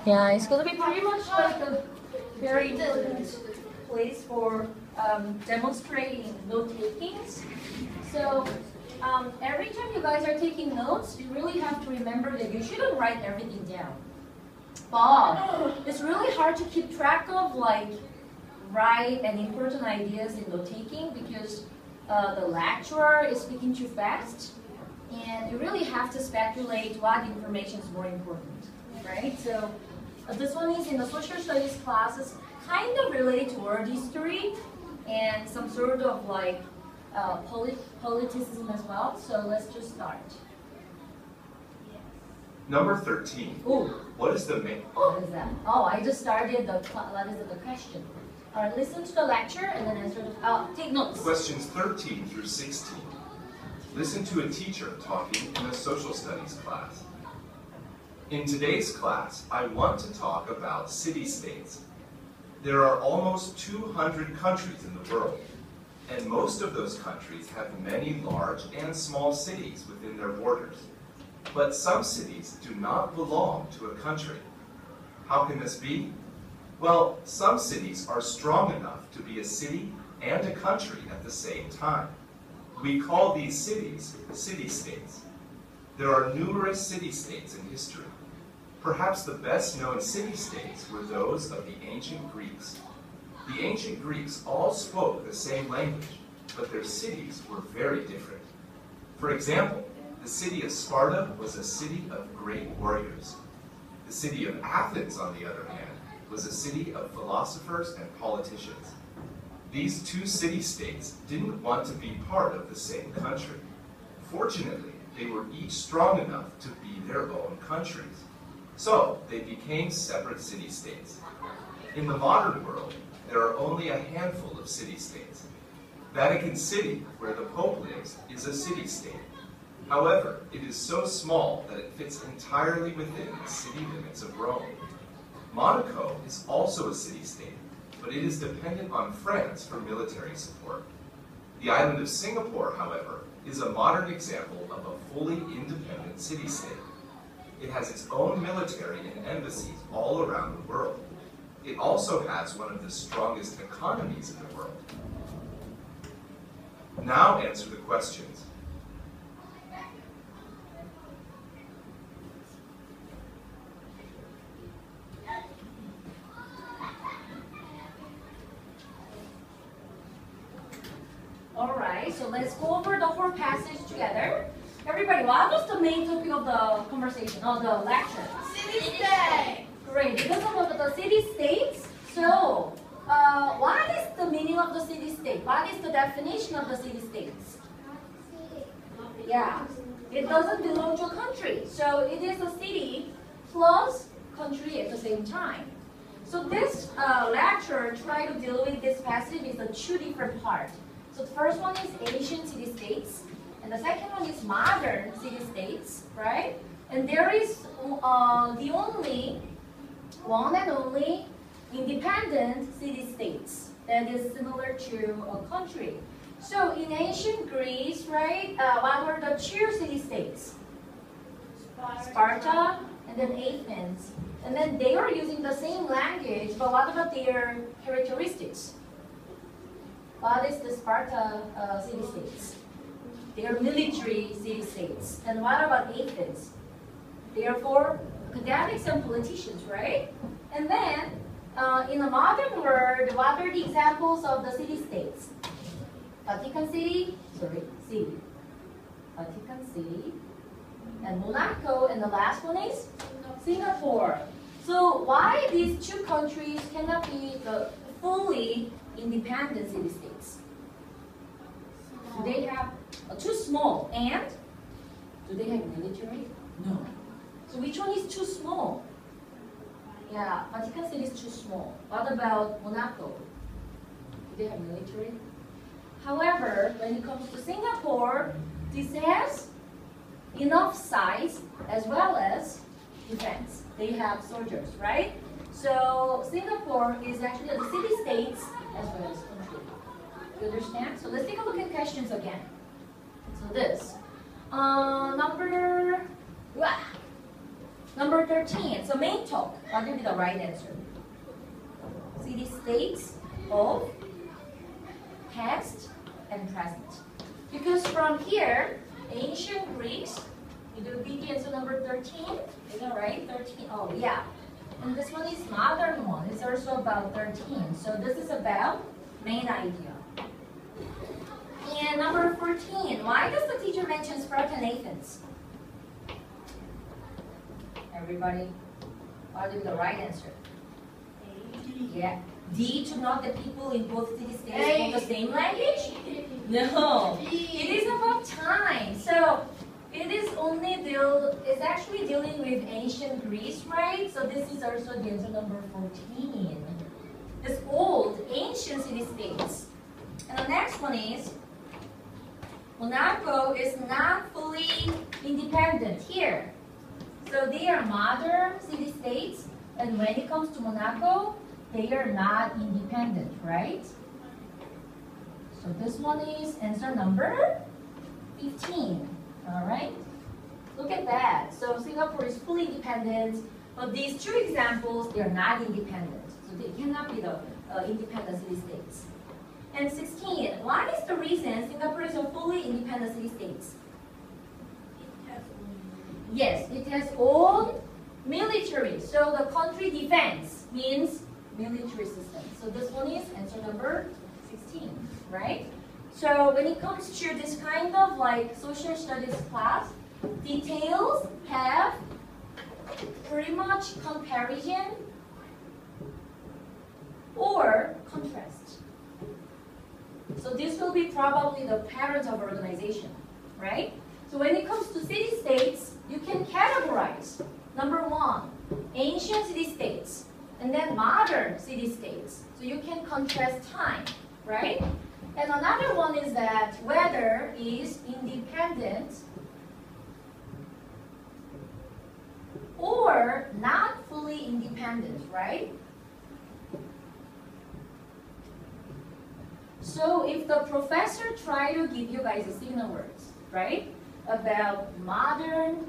Yeah, it's going to be pretty much like a very important place for demonstrating note-takings. So every time you guys are taking notes, you really have to remember that you shouldn't write everything down. But it's really hard to keep track of like right and important ideas in note-taking because the lecturer is speaking too fast, and you really have to speculate what information is more important, right? So this one is in the social studies classes, kind of related to world history and some sort of like politicism as well. So let's just start. Number 13. Ooh. What is the main? What is that? Oh, I just started the question. All right, listen to the lecture and then answer the, take notes. Questions 13 through 16. Listen to a teacher talking in a social studies class. In today's class, I want to talk about city-states. There are almost 200 countries in the world, and most of those countries have many large and small cities within their borders. But some cities do not belong to a country. How can this be? Well, some cities are strong enough to be a city and a country at the same time. We call these cities city-states. There are numerous city-states in history. Perhaps the best-known city-states were those of the ancient Greeks. The ancient Greeks all spoke the same language, but their cities were very different. For example, the city of Sparta was a city of great warriors. The city of Athens, on the other hand, was a city of philosophers and politicians. These two city-states didn't want to be part of the same country. Fortunately, they were each strong enough to be their own countries. So, they became separate city-states. In the modern world, there are only a handful of city-states. Vatican City, where the Pope lives, is a city-state. However, it is so small that it fits entirely within the city limits of Rome. Monaco is also a city-state, but it is dependent on France for military support. The island of Singapore, however, is a modern example of a fully independent city-state. It has its own military and embassies all around the world. It also has one of the strongest economies in the world. Now answer the questions. Alright, so let's go over the whole passage together. Everybody, what was the main topic of the conversation, of the lecture? City-state. Great, because of the city-states, so what is the meaning of the city-state? What is the definition of the city-states? Yeah, it doesn't belong to a country, so it is a city plus country at the same time. So this lecture try to deal with this passage is a two different parts. So the first one is ancient city-states, and the second one is modern city-states, right? And there is the only, one and only, independent city-states that is similar to a country. So in ancient Greece, right, what were the two city-states? Sparta and then Athens. And then they are using the same language, but what about their characteristics? What is the Sparta city-states? They are military city-states. And what about Athens? They are for academics and politicians, right? And then, in the modern world, what are the examples of the city-states? Vatican City, Vatican City, and Monaco, and the last one is Singapore. So why these two countries cannot be the fully independent city-states? Do they have too small, and do they have military? No. So which one is too small? Yeah, Vatican City is too small. What about Monaco? Do they have military? However, when it comes to Singapore, this has enough size as well as defense. They have soldiers, right? So Singapore is actually the city-states as well as country. You understand? So let's take a look at questions again. So this. Number 13. So main talk. What will be the right answer? City-states of past and present. Because from here, ancient Greece, it will be the answer number 13. Is that right? 13. Oh, yeah. And this one is modern one. It's also about 13. So this is about main idea. And number 14. Why does the teacher mention Sparta and Athens? Everybody, what will be the right answer? Yeah. D, to note that people in both city-states spoke the same language? No. It is about time. So it is it's actually dealing with ancient Greece, right? So this is also the answer number 14. It's old, ancient city-states. And the next one is, Monaco is not fully independent here. So they are modern city-states, and when it comes to Monaco, they are not independent, right? So this one is answer number 15, all right? Look at that. So Singapore is fully independent, but these two examples, they are not independent. So they cannot be the independent city-states. And 16, what is the reason Singapore is a fully independent city-states? Yes, it has own military. So the country defense means military system. So this one is answer number 16, right? So when it comes to this kind of like social studies class, details have pretty much comparison or contrast. So this will be probably the patterns of organization, right? So when it comes to city-states, you can categorize. Number 1, ancient city-states, and then modern city-states. So you can contrast time, right? And another one is that whether is independent or not fully independent, right? So if the professor try to give you guys a signal words, right, about modern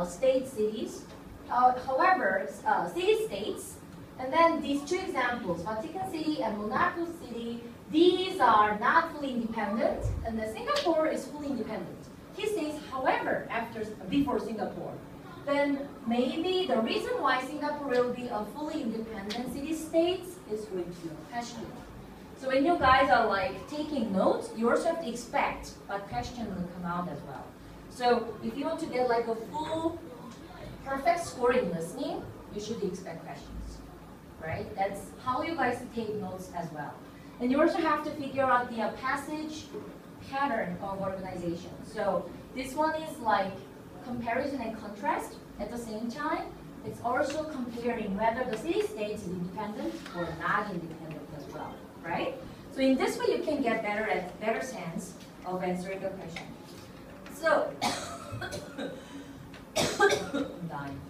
state cities, however, city-states, and then these two examples, Vatican City and Monaco City, these are not fully independent, and then Singapore is fully independent. He says, however, before Singapore, then maybe the reason why Singapore will be a fully independent city-state is going to be a question. So when you guys are like taking notes, you also have to expect a question will come out as well. So if you want to get like a full, perfect score in listening, you should expect questions, right? That's how you guys take notes as well. And you also have to figure out the passage pattern of organization. So this one is like comparison and contrast at the same time. It's also comparing whether the city-state is independent or not independent as well, right? So in this way, you can get better sense of answering the question. So, I'm dying.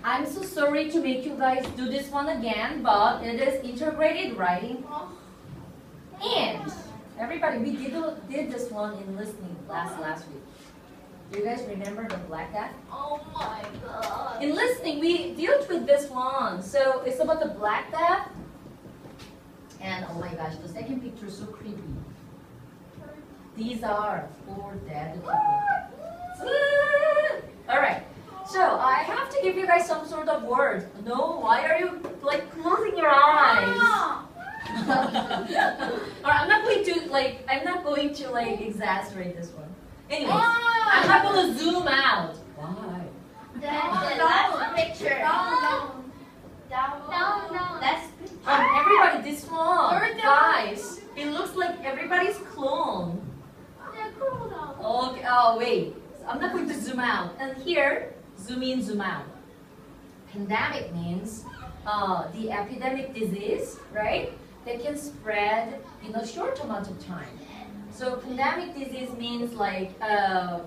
I'm so sorry to make you guys do this one again, but it is integrated writing. And everybody, we did this one in listening class last week. Do you guys remember the Black Death? Oh my god. In listening, we dealt with this one. So it's about the Black Death. And oh my gosh, the second picture is so creepy. These are 4 dead people. Alright, so I have to give you guys some sort of word. No, why are you like closing your eyes? Alright, I'm not going to like exaggerate this one. Anyways, I'm not going to zoom out. Why? The last picture. Down. That's everybody, this one, guys, it looks like everybody's clone. Okay, oh wait, I'm not going to zoom out. And here, zoom in, zoom out. Pandemic means the epidemic disease, right? That can spread in a short amount of time. So pandemic disease means like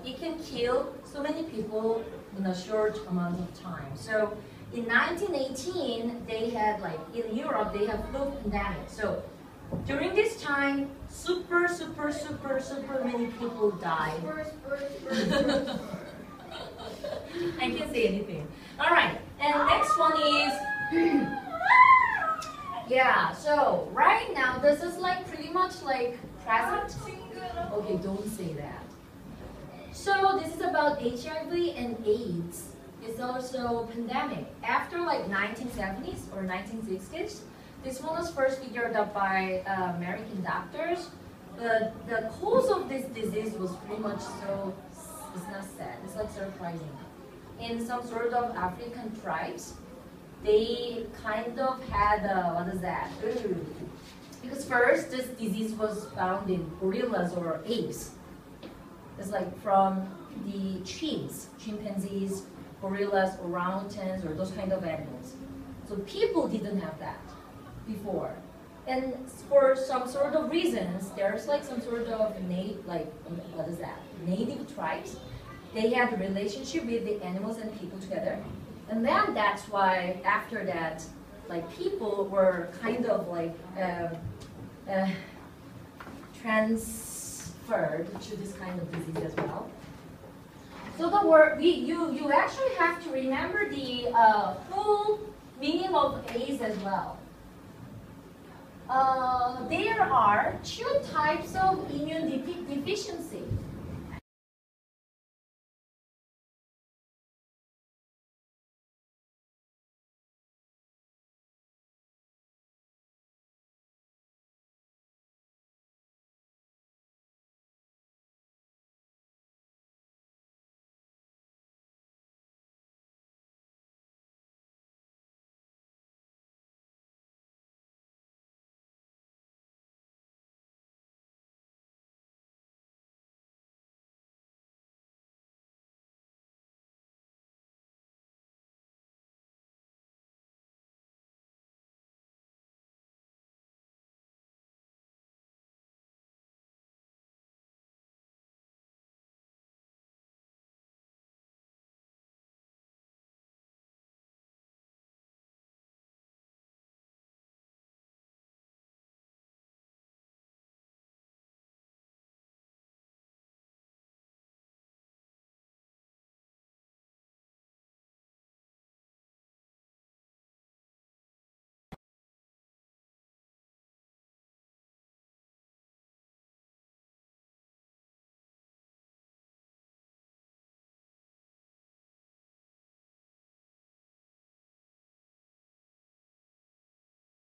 it can kill so many people in a short amount of time. So in 1918, they had like in Europe they have flu pandemic. So during this time, super many people died. I can't say anything. All right, and next one is, yeah, so right now, this is like pretty much like present. Okay, don't say that. So this is about HIV and AIDS. It's also pandemic. After like 1970s or 1960s, this one was first figured out by American doctors. But the cause of this disease was pretty much so, it's not sad, it's like surprising. In some sort of African tribes, they kind of had, what is that? Ooh. Because first, this disease was found in gorillas or apes. It's like from the chimpanzees, gorillas, orangutans, or those kind of animals. So people didn't have that before. And for some sort of reasons, there's like some sort of native tribes. They had a relationship with the animals and people together. And then that's why after that, like people were kind of like transferred to this kind of disease as well. So the word, you actually have to remember the full meaning of AIDS as well. There are two types of immune deficiency.